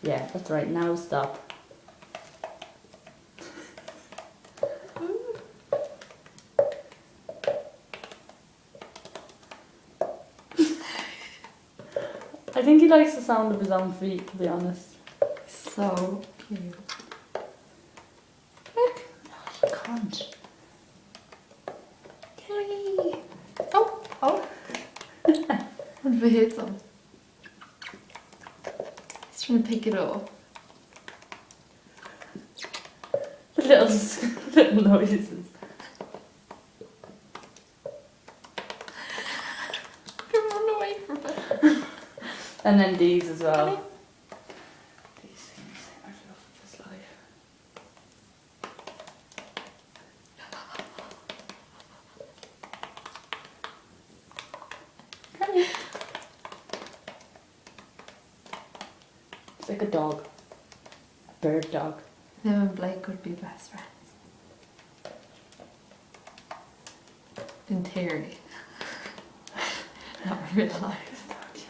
Yeah, that's right. Now stop. I think he likes the sound of his own feet, to be honest. So cute. Look. Oh, you can't. Kermi. Oh, oh. What if it hits him? He's trying to pick it up. Little noises. Run away from it. And then these as well. Come These things are the love of his life. Come here. It's like a dog. A bird dog. Him and Blake could be best friends. In theory. Not real life. It's not cute.